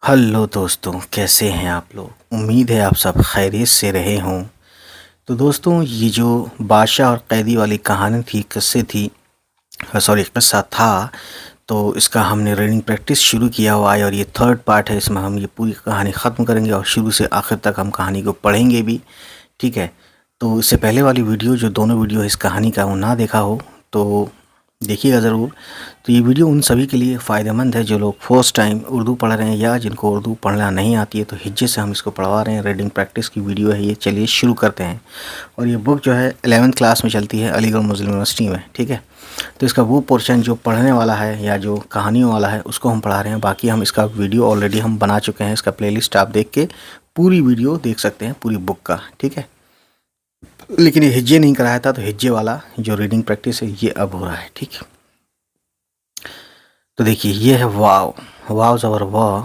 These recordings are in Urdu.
ہلو دوستوں، کیسے ہیں آپ لوگ؟ امید ہے آپ سب خیریت سے رہے ہوں۔ تو دوستوں، یہ جو بادشاہ اور قیدی والی کہانی تھی، قصہ تھا، تو اس کا ہم نے ریڈنگ پریکٹس شروع کیا ہوا ہے، اور یہ تھرڈ پارٹ ہے۔ اس میں ہم یہ پوری کہانی ختم کریں گے اور شروع سے آخر تک ہم کہانی کو پڑھیں گے بھی، ٹھیک ہے؟ تو اس سے پہلے والی ویڈیو، جو دونوں ویڈیو اس کہانی کا وہ نہ دیکھا ہو تو دیکھیے گا ضرور۔ تو یہ ویڈیو ان سبھی کے لیے فائدہ مند ہے جو لوگ فرسٹ ٹائم اردو پڑھ رہے ہیں یا جن کو اردو پڑھنا نہیں آتی ہے، تو ہجے سے ہم اس کو پڑھوا رہے ہیں۔ ریڈنگ پریکٹس کی ویڈیو ہے یہ، چلیے شروع کرتے ہیں۔ اور یہ بک جو ہے 11th کلاس میں چلتی ہے علی گڑھ مسلم یونیورسٹی میں، ٹھیک ہے؟ تو اس کا وہ پورشن جو پڑھنے والا ہے یا جو کہانیوں والا ہے اس کو ہم پڑھا رہے ہیں۔ باقی ہم اس کا ویڈیو آلریڈی ہم بنا چکے ہیں، اس کا پلے لسٹ آپ دیکھ کے پوری ویڈیو دیکھ سکتے ہیں، پوری بک کا، ٹھیک ہے؟ لیکن یہ ہجے نہیں کرایا تھا، تو ہجے والا جو ریڈنگ پریکٹس ہے یہ اب ہو رہا ہے، ٹھیک ہے؟ تو دیکھیے، یہ ہے واو، واو زبر وا،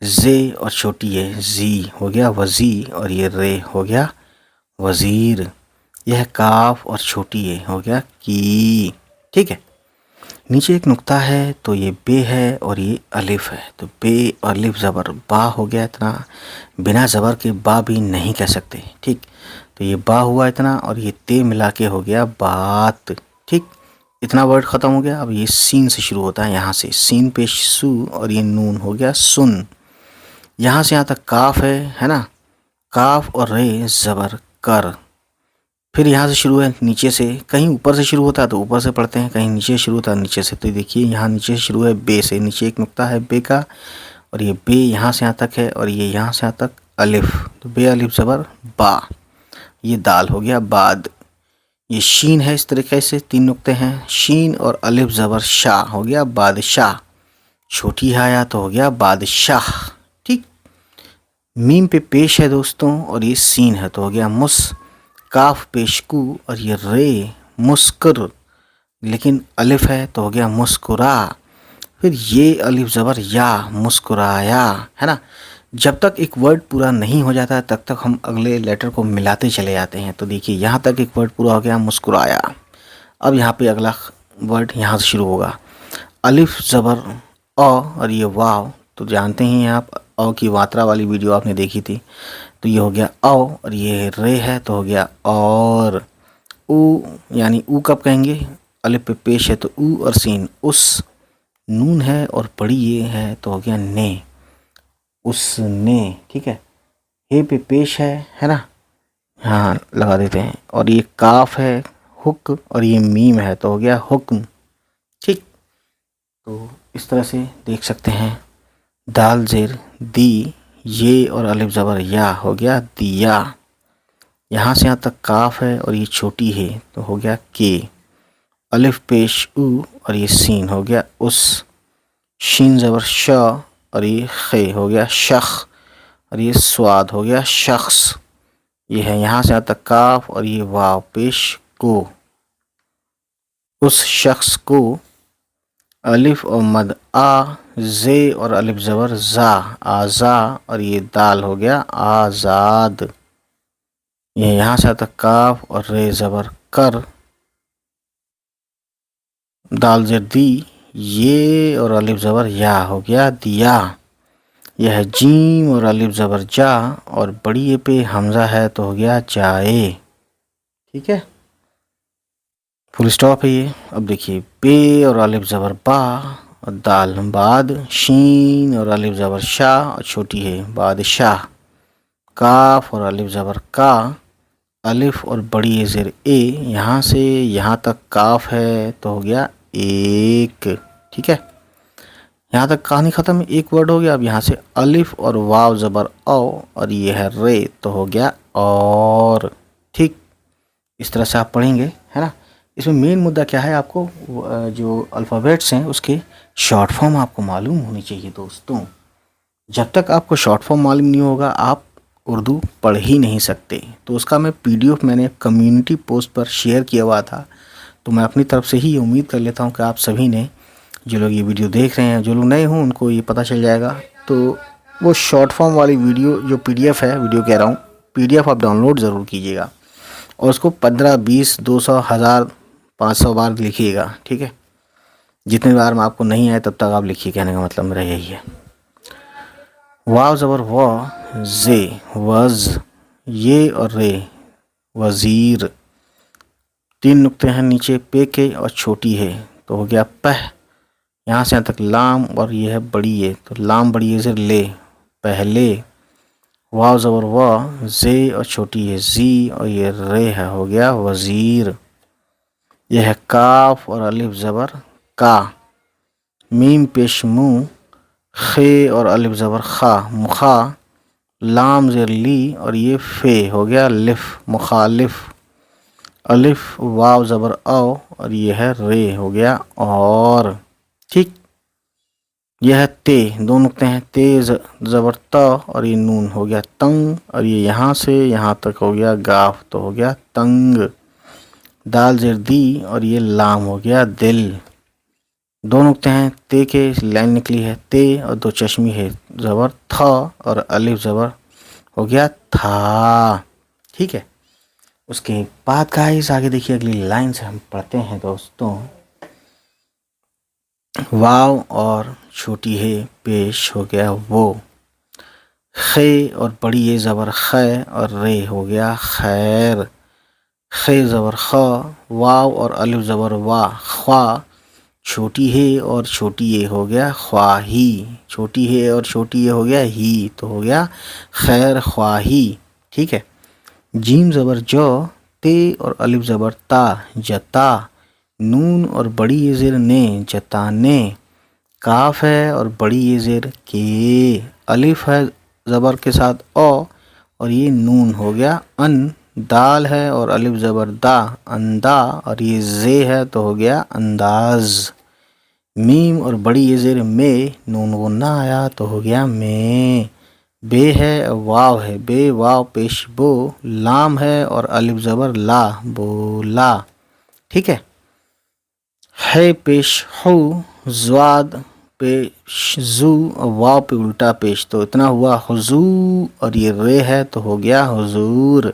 زے اور چھوٹی ہے زی ہو گیا وزی، اور یہ رے ہو گیا وزیر۔ یہ ہے کاف اور چھوٹی ہے ہو گیا کی، ٹھیک ہے؟ نیچے ایک نقطہ ہے تو یہ بے ہے، اور یہ الف ہے، تو بے اور الف زبر با ہو گیا اتنا، بنا زبر کے با بھی نہیں کہہ سکتے، ٹھیک؟ تو یہ با ہوا اتنا، اور یہ تے ملا کے ہو گیا بات، ٹھیک؟ اتنا ورڈ ختم ہو گیا۔ اب یہ سین سے شروع ہوتا ہے، یہاں سے سین پیش سو، اور یہ نون ہو گیا سن۔ یہاں سے یہاں تک کاف ہے نا؟ کاف اور رے زبر کر۔ پھر یہاں سے شروع ہے نیچے سے، کہیں اوپر سے شروع ہوتا ہے تو اوپر سے پڑھتے ہیں، کہیں نیچے شروع ہوتا ہے نیچے سے۔ تو دیکھیے یہاں نیچے سے شروع ہے بے سے، نیچے ایک نقطہ ہے بے کا، اور یہ بے یہاں سے یہاں تک ہے، اور یہ یہاں سے یہاں تک الف، تو بے الف زبر با۔ یہ دال ہو گیا بعد۔ یہ شین ہے، اس طریقے سے 3 نقطے ہیں، شین اور الف زبر شاہ ہو گیا بادشاہ۔ چھوٹی ہے آیا تو ہو گیا بادشاہ، ٹھیک؟ میم پہ پیش ہے دوستوں، اور یہ سین ہے تو ہو گیا مس۔ کاف پیش کو، اور یہ رے مسکر، لیکن الف ہے تو ہو گیا مسکرا۔ پھر یہ الف زبر یا، مسکرایا، ہے نا؟ جب تک ایک ورڈ پورا نہیں ہو جاتا ہے تب تک ہم اگلے لیٹر کو ملاتے چلے جاتے ہیں۔ تو دیکھیے یہاں تک ایک ورڈ پورا ہو گیا مسکرایا۔ اب یہاں پہ اگلا ورڈ یہاں سے شروع ہوگا، الف زبر او، اور یہ واو، تو جانتے ہی ہیں آپ، او کی ماترا والی ویڈیو آپ نے دیکھی تھی، تو یہ ہو گیا او، اور یہ رے ہے تو ہو گیا اور۔ او یعنی او کب کہیں گے؟ الف پہ پیش ہے تو او اور سین اس۔ نون ہے اور بڑی یہ ہے تو ہو گیا نے، اس نے، ٹھیک ہے؟ ہے پہ پیش ہے نا؟ ہاں لگا دیتے ہیں، اور یہ کاف ہے حک، اور یہ میم ہے تو ہو گیا حکم، ٹھیک؟ تو اس طرح سے دیکھ سکتے ہیں، دال زیر دی، یہ اور الف زبر یا ہو گیا دیا۔ یہاں سے یہاں تک کاف ہے اور یہ چھوٹی ہے تو ہو گیا کے، الف پیش او، اور یہ سین ہو گیا اس۔ شین زبر شا، اور یہ خے ہو گیا شخ، اور یہ سواد ہو گیا شخص۔ یہ ہے یہاں سے یہاں تک کاف، اور یہ واو پیش کو، اس شخص کو۔ الف اور مد آ، زے اور الف زبر زا، آزا، اور یہ دال ہو گیا آزاد۔ یہ یہاں سے تک کاف اور رے زبر کر، دال زیر دی، یہ اور الف زبر یا ہو گیا دیا۔ یہ ہے جیم اور الف زبر جا، اور بڑی یہ پہ حمزہ ہے تو ہو گیا جائے، ٹھیک ہے؟ فل اسٹاپ ہے یہ۔ اب دیکھیے بے اور الف زبر با، اور دال بعد، شین اور الف زبر شاہ، اور چھوٹی ہے بادشاہ۔ کاف اور الف زبر کا، الف اور بڑی زیر اے، یہاں سے یہاں تک کاف ہے تو ہو گیا ایک، ٹھیک ہے؟ یہاں تک کہانی ختم، ایک ورڈ ہو گیا۔ اب یہاں سے الف اور واو زبر او، اور یہ ہے رے تو ہو گیا اور، ٹھیک؟ اس طرح سے آپ پڑھیں گے، ہے نا؟ اس میں مین مدعا کیا ہے، آپ کو جو الفابیٹس ہیں اس کے شارٹ فارم آپ کو معلوم ہونی چاہیے دوستوں۔ جب تک آپ کو شارٹ فارم معلوم نہیں ہوگا آپ اردو پڑھ ہی نہیں سکتے۔ تو اس کا میں پی ڈی ایف میں نے کمیونٹی پوسٹ پر شیئر کیا ہوا تھا، تو میں اپنی طرف سے ہی امید کر لیتا ہوں کہ آپ سبھی نے، جو لوگ یہ ویڈیو دیکھ رہے ہیں، جو لوگ نئے ہوں ان کو یہ پتہ چل جائے گا۔ تو وہ شارٹ فارم والی ویڈیو جو پی ڈی ایف ہے، ویڈیو کہہ رہا ہوں، پی ڈی ایف آپ ڈاؤن لوڈ ضرور کیجیے گا، اور اس کو 15 20 200 1000 500 بار لکھیے گا، ٹھیک ہے؟ جتنے بار میں آپ کو نہیں آئے تب تک آپ لکھیے، کہنے کا مطلب میرا یہی ہے۔ واو زبر و زے وز یہ اور رے وزیر. 3 نقطے ہیں نیچے پے کے اور چھوٹی ہے تو ہو گیا پہ. یہاں سے یہاں تک لام اور یہ ہے بڑی ہے تو لام بڑی ہے زیر لے پہلے. واو زبر و زے اور چھوٹی ہے زی اور یہ رے ہے ہو گیا وزیر. یہ ہے کاف اور الف زبر کا. میم پیش مو خے اور الف زبر خا مخا. لام زیر لی اور یہ فے ہو گیا لف مخالف. الف واو زبر او اور یہ ہے رے ہو گیا اور. ٹھیک. یہ ہے تے 2 نقطے ہیں تے زبر تا اور یہ نون ہو گیا تنگ اور یہ یہاں سے یہاں تک ہو گیا گاف تو ہو گیا تنگ. دال زیر دی اور یہ لام ہو گیا دل. 2 نقطے ہیں تے کے لائن نکلی ہے تے اور 2 چشمی ہے زبر تھا اور الف زبر ہو گیا تھا. ٹھیک ہے. اس کے بعد گائز آگے دیکھیے اگلی لائن سے ہم پڑھتے ہیں دوستوں. واو اور چھوٹی ہے پیش ہو گیا وہ. خے اور بڑی ہے زبر خے اور رے ہو گیا خیر. خے زبر خا واو اور الف زبر وا خوا. چھوٹی ہے اور چھوٹی یہ ہو گیا خواہی. چھوٹی ہے اور چھوٹی یہ ہو گیا ہی تو ہو گیا خیر خواہی. ٹھیک ہے. جیم زبر جو تے اور الف زبر تا جتا. نون اور بڑی یہ زیر نے جتانے. کاف ہے اور بڑی یہ زیر کے. الف ہے زبر کے ساتھ او اور یہ نون ہو گیا ان. دال ہے اور الف زبر دا اندا اور یہ زے ہے تو ہو گیا انداز. میم اور بڑی یہ زیر میں نون غنہ آیا تو ہو گیا میں. بے ہے واو ہے بے واو پیش بو. لام ہے اور الف زبر لا بولا. ٹھیک ہے پیش ہو زواد پیش زو واو پہ الٹا پیش تو اتنا ہوا حضو اور یہ رے ہے تو ہو گیا حضور.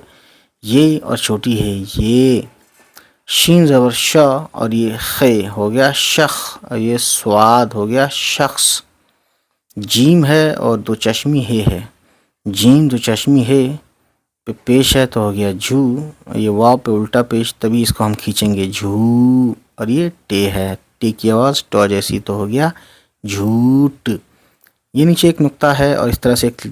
یہ اور چھوٹی ہے یہ. شین زبر شا اور یہ خے ہو گیا شخ اور یہ سواد ہو گیا شخص. جیم ہے اور 2 چشمی ہے جیم 2 چشمی ہے پہ پیش ہے تو ہو گیا جھو. یہ واو پہ الٹا پیش تبھی اس کو ہم کھینچیں گے جھو. اور یہ ٹے ہے ٹے کی آواز ٹو جیسی تو ہو گیا جھوٹ. یہ نیچے ایک نقطہ ہے اور اس طرح سے ایک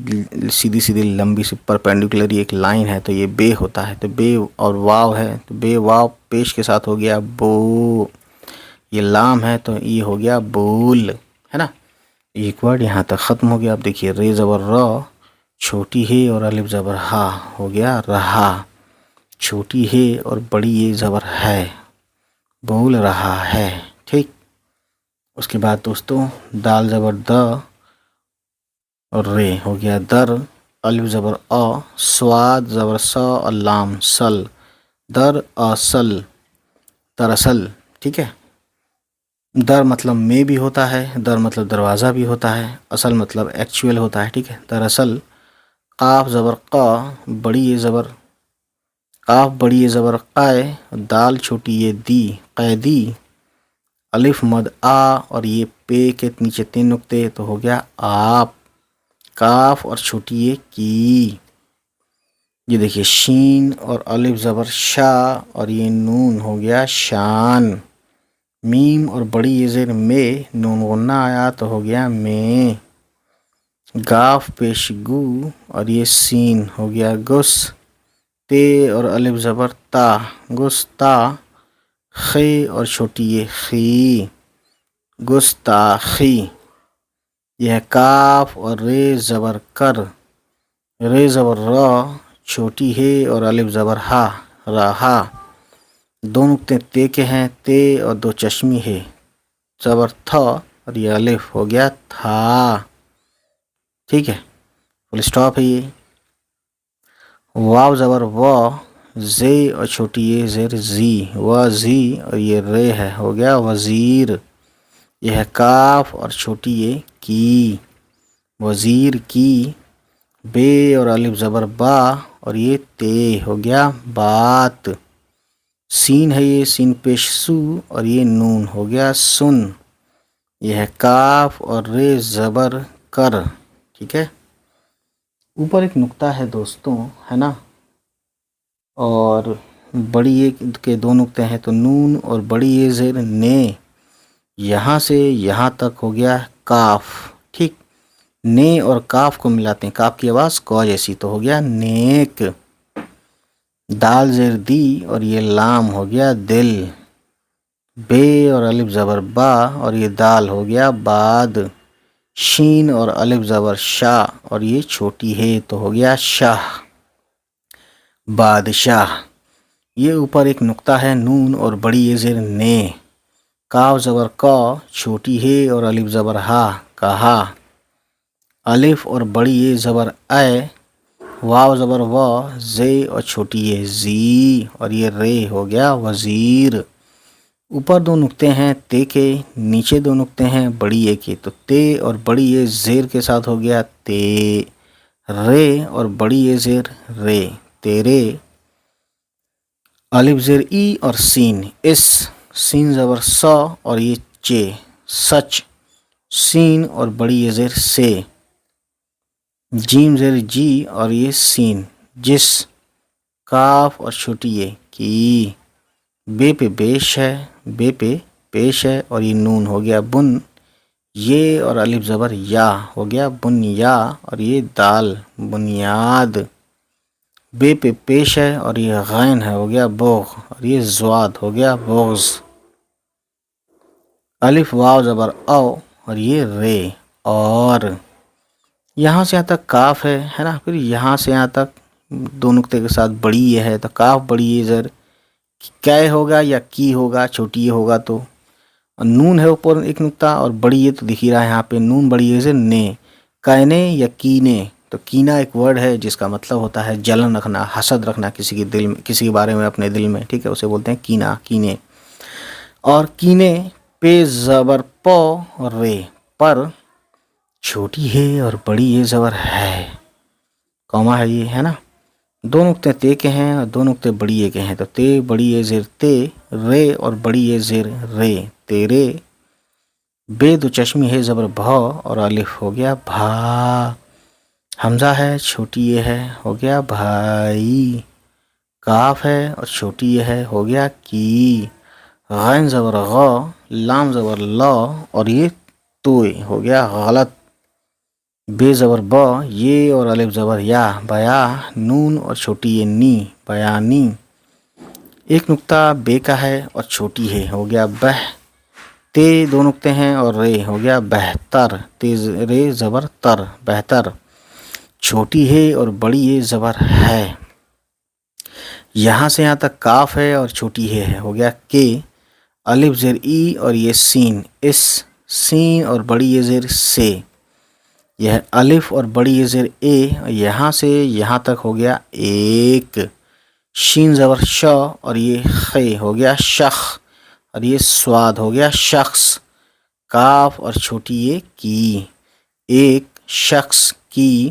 سیدھی سیدھی لمبی سی پرپینڈیکولر ایک لائن ہے تو یہ بے ہوتا ہے تو بے اور واو ہے تو بے واو پیش کے ساتھ ہو گیا بو. یہ لام ہے تو یہ ہو گیا بول ہے نا. ایک ورڈ یہاں تک ختم ہو گیا. اب دیکھیے رے زبر را چھوٹی ہے اور الف زبر ہا ہو گیا رہا. چھوٹی ہے اور بڑی یہ زبر ہے بول رہا ہے. ٹھیک. اس کے بعد دوستوں دال زبر دا اور رے ہو گیا در. الف زبر آ سواد زبر سا اور لام سل در اصل دراصل. ٹھیک ہے. در مطلب میں بھی ہوتا ہے در مطلب دروازہ بھی ہوتا ہے اصل مطلب ایکچوئل ہوتا ہے. ٹھیک ہے. دراصل. قاف زبر قا بڑی یہ زبر قاف بڑی یہ زبر قائے. دال چھوٹی یہ دی قیدی. الف مد آ اور یہ پے کے نیچے 3 نقطے تو ہو گیا آپ. کاف اور چھوٹی یہ کی. یہ دیکھیے شین اور الف زبر شا اور یہ نون ہو گیا شان. میم اور بڑی یہ زیر میں نون غنہ آیا تو ہو گیا میں. گاف پیش گو اور یہ سین ہو گیا گس. تے اور الف زبر تا گستا. خے اور چھوٹی یہ خی گستاخی. یہ ہے کاف اور رے زبر کر. رے زبر را چھوٹی ہے اور الف زبر ہا رہا. 2 نقطے تے کے ہیں تے اور 2 چشمی ہے زبر تھا اور یہ الف ہو گیا تھا. ٹھیک ہے. فل اسٹاپ ہے یہ. واو زبر وا زے اور چھوٹی یہ زیر زی وزی اور یہ رے ہے ہو گیا وزیر. یہ ہے کاف اور چھوٹی یہ کی وزیر کی. بے اور الف زبر با اور یہ تے ہو گیا بات. سین ہے یہ سین پیش سو اور یہ نون ہو گیا سن. یہ ہے کاف اور رے زبر کر. ٹھیک ہے. اوپر ایک نقطہ ہے دوستوں، ہے نا، اور بڑی ایک کے دو نقطے ہیں، تو نون اور بڑی یہ زیر نے، یہاں سے یہاں تک ہو گیا کاف، ٹھیک، نے اور کاف کو ملاتے ہیں، کاف کی آواز کو جیسی، تو ہو گیا نیک، دال زیر دی اور یہ لام ہو گیا دل، بے اور الف زبر با اور یہ دال ہو گیا باد، شین اور الف زبر شا اور یہ چھوٹی ہے تو ہو گیا شاہ، بادشاہ۔ یہ اوپر ایک نقطہ ہے، نون اور بڑی یہ زیر نے، کاف زبر کا چھوٹی ہے اور الف زبر ہا، کہا، الف اور بڑی یہ زبر اے، واو زبر وا، زے اور چھوٹی یہ زی اور یہ رے ہو گیا وزیر۔ اوپر دو نقطے ہیں تے کے، نیچے دو نقطے ہیں بڑی اے کے، تو تے اور بڑی اے زیر کے ساتھ ہو گیا تے، رے اور بڑی اے زیر رے، تیرے، الف زیر ای اور سین، اس، سین زبر سا اور یہ چے، سچ، سین اور بڑی اے زیر سے، جیم زیر جی اور یہ سین، جس، کاف اور چھوٹی یہ کی، بے پہ بیش ہے، بے پہ پیش ہے اور یہ نون ہو گیا بن، یہ اور الف زبر یا ہو گیا بن یا اور یہ دال بنیاد، بے پہ پیش ہے اور یہ غین ہے ہو گیا بوغ اور یہ زواد ہو گیا بغض، الف واو زبر او اور یہ رے، اور یہاں سے یہاں تک کاف ہے نا، پھر یہاں سے یہاں تک دو نقطے کے ساتھ بڑی یہ ہے، تو کاف بڑی یہ زر کیا ہوگا یا کی ہوگا، چھوٹی یہ ہوگا، تو نون ہے اوپر ایک نقطہ اور بڑی یہ تو دکھ ہی رہا ہے یہاں پہ، نون بڑی یہ سے نے، کہنے یا کینے، تو کینا ایک ورڈ ہے جس کا مطلب ہوتا ہے جلن رکھنا، حسد رکھنا کسی کے دل میں، کسی کے بارے میں اپنے دل میں، ٹھیک ہے، اسے بولتے ہیں کینا، کینے، اور کینے پہ زبر پو اور رے، پر چھوٹی ہے اور بڑی یہ زبر ہے، کوما ہے یہ، ہے نا، دو نقطے تے کے ہیں اور دو نقطے بڑی اے کے ہیں، تو تے بڑی اے زیر تے، رے اور بڑی اے زیر رے، تیرے، بے دو چشمی ہے زبر بھا اور الف ہو گیا بھا، حمزہ ہے چھوٹی یہ ہے ہو گیا بھائی، کاف ہے اور چھوٹی یہ ہے ہو گیا کی، غین زبر غا، لام زبر لا اور یہ توئے ہو گیا غلط، بے زبر با، یہ اور الف زبر یا بیا، نون اور چھوٹی یہ نی، بیانی، ایک نقطہ بے کا ہے اور چھوٹی ہے ہو گیا بہ، تے دو نقطے ہیں اور رے ہو گیا بہتر، تے رے زبر تر، بہتر، چھوٹی ہے اور بڑی یہ زبر ہے، یہاں سے یہاں تک کاف ہے اور چھوٹی ہے ہو گیا کے، الف زیر ای اور یہ سین، اس، سین اور بڑی یہ زیر سے، یہ الف اور بڑی یہ زیر اے، یہاں سے یہاں تک ہو گیا ایک، شین زبر شا اور یہ خے ہو گیا شخ اور یہ سواد ہو گیا شخص، کاف اور چھوٹی یہ کی، ایک شخص کی،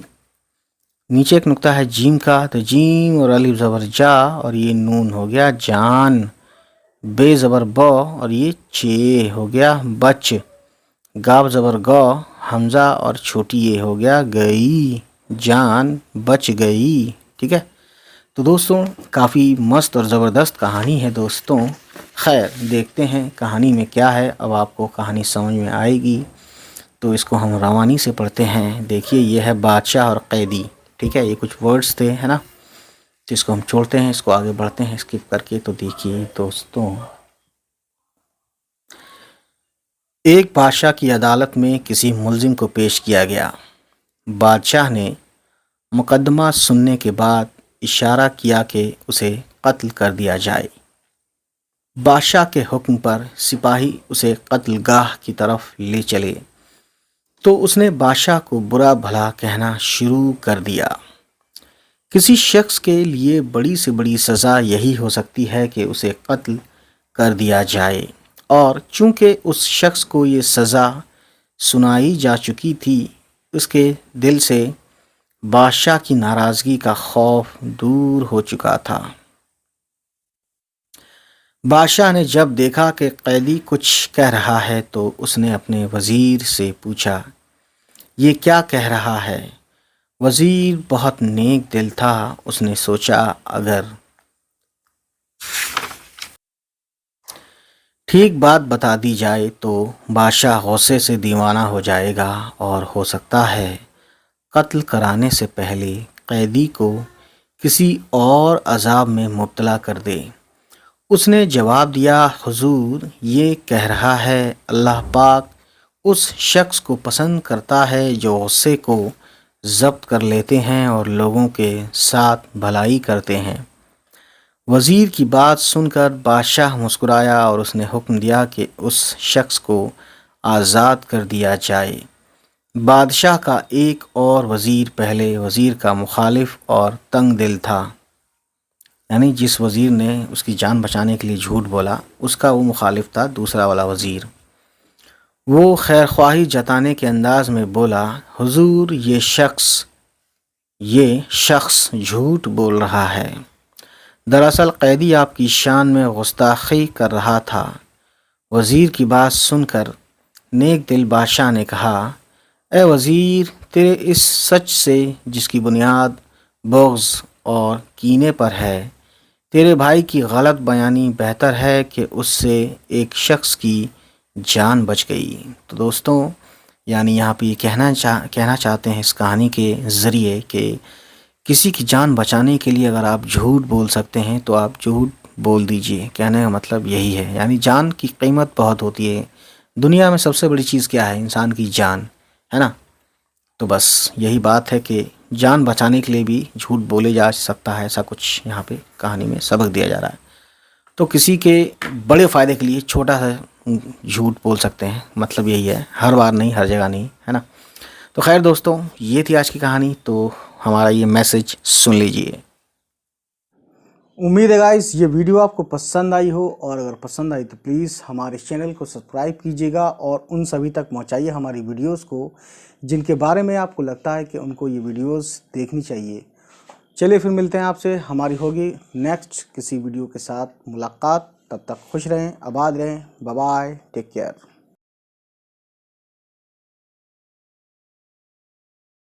نیچے ایک نقطہ ہے جیم کا، تو جیم اور الف زبر جا اور یہ نون ہو گیا جان، بے زبر با اور یہ چے ہو گیا بچ، گاب زبر گا، حمزہ اور چھوٹی یہ ہو گیا گئی، جان بچ گئی، ٹھیک ہے۔ تو دوستوں کافی مست اور زبردست کہانی ہے دوستوں، خیر دیکھتے ہیں کہانی میں کیا ہے، اب آپ کو کہانی سمجھ میں آئے گی، تو اس کو ہم روانی سے پڑھتے ہیں۔ دیکھیے یہ ہے بادشاہ اور قیدی، ٹھیک ہے، یہ کچھ ورڈز تھے، ہے نا، جس کو ہم چھوڑتے ہیں، اس کو آگے بڑھتے ہیں اسکپ کر کے۔ تو دیکھیے دوستوں، ایک بادشاہ کی عدالت میں کسی ملزم کو پیش کیا گیا۔ بادشاہ نے مقدمہ سننے کے بعد اشارہ کیا کہ اسے قتل کر دیا جائے۔ بادشاہ کے حکم پر سپاہی اسے قتل گاہ کی طرف لے چلے تو اس نے بادشاہ کو برا بھلا کہنا شروع کر دیا۔ کسی شخص کے لیے بڑی سے بڑی سزا یہی ہو سکتی ہے کہ اسے قتل کر دیا جائے، اور چونکہ اس شخص کو یہ سزا سنائی جا چکی تھی، اس کے دل سے بادشاہ کی ناراضگی کا خوف دور ہو چکا تھا۔ بادشاہ نے جب دیکھا کہ قیدی کچھ کہہ رہا ہے تو اس نے اپنے وزیر سے پوچھا، یہ کیا کہہ رہا ہے؟ وزیر بہت نیک دل تھا، اس نے سوچا اگر ٹھیک بات بتا دی جائے تو بادشاہ غصے سے دیوانہ ہو جائے گا اور ہو سکتا ہے قتل کرانے سے پہلے قیدی کو کسی اور عذاب میں مبتلا کر دے۔ اس نے جواب دیا، حضور یہ کہہ رہا ہے اللہ پاک اس شخص کو پسند کرتا ہے جو غصے کو ضبط کر لیتے ہیں اور لوگوں کے ساتھ بھلائی کرتے ہیں۔ وزیر کی بات سن کر بادشاہ مسکرایا اور اس نے حکم دیا کہ اس شخص کو آزاد کر دیا جائے۔ بادشاہ کا ایک اور وزیر پہلے وزیر کا مخالف اور تنگ دل تھا، یعنی جس وزیر نے اس کی جان بچانے کے لیے جھوٹ بولا اس کا وہ مخالف تھا دوسرا والا وزیر۔ وہ خیر خواہی جتانے کے انداز میں بولا، حضور یہ شخص جھوٹ بول رہا ہے، دراصل قیدی آپ کی شان میں گستاخی کر رہا تھا۔ وزیر کی بات سن کر نیک دل بادشاہ نے کہا، اے وزیر، تیرے اس سچ سے جس کی بنیاد بغض اور کینے پر ہے، تیرے بھائی کی غلط بیانی بہتر ہے کہ اس سے ایک شخص کی جان بچ گئی۔ تو دوستوں، یعنی یہاں پہ یہ کہنا چاہتے ہیں اس کہانی کے ذریعے کہ کسی کی جان بچانے کے لیے اگر آپ جھوٹ بول سکتے ہیں تو آپ جھوٹ بول دیجئے۔ کہنے کا مطلب یہی ہے، یعنی جان کی قیمت بہت ہوتی ہے۔ دنیا میں سب سے بڑی چیز کیا ہے؟ انسان کی جان ہے نا۔ تو بس یہی بات ہے کہ جان بچانے کے لیے بھی جھوٹ بولے جا سکتا ہے، ایسا کچھ یہاں پہ کہانی میں سبق دیا جا رہا ہے۔ تو کسی کے بڑے فائدے کے لیے چھوٹا سا جھوٹ بول سکتے ہیں، مطلب یہی ہے، ہر بار نہیں، ہر جگہ نہیں، ہے نا۔ تو خیر دوستوں، یہ تھی آج کی کہانی، تو ہمارا یہ میسج سن لیجئے۔ امید ہے گائز یہ ویڈیو آپ کو پسند آئی ہو، اور اگر پسند آئی تو پلیز ہمارے چینل کو سبسکرائب کیجیے گا اور ان سبھی تک پہنچائیے ہماری ویڈیوز کو جن کے بارے میں آپ کو لگتا ہے کہ ان کو یہ ویڈیوز دیکھنی چاہیے۔ چلیے پھر ملتے ہیں آپ سے، ہماری ہوگی نیکسٹ کسی ویڈیو کے ساتھ ملاقات۔ تب تک خوش رہیں، آباد رہیں، بائے بائے، ٹیک کیئر۔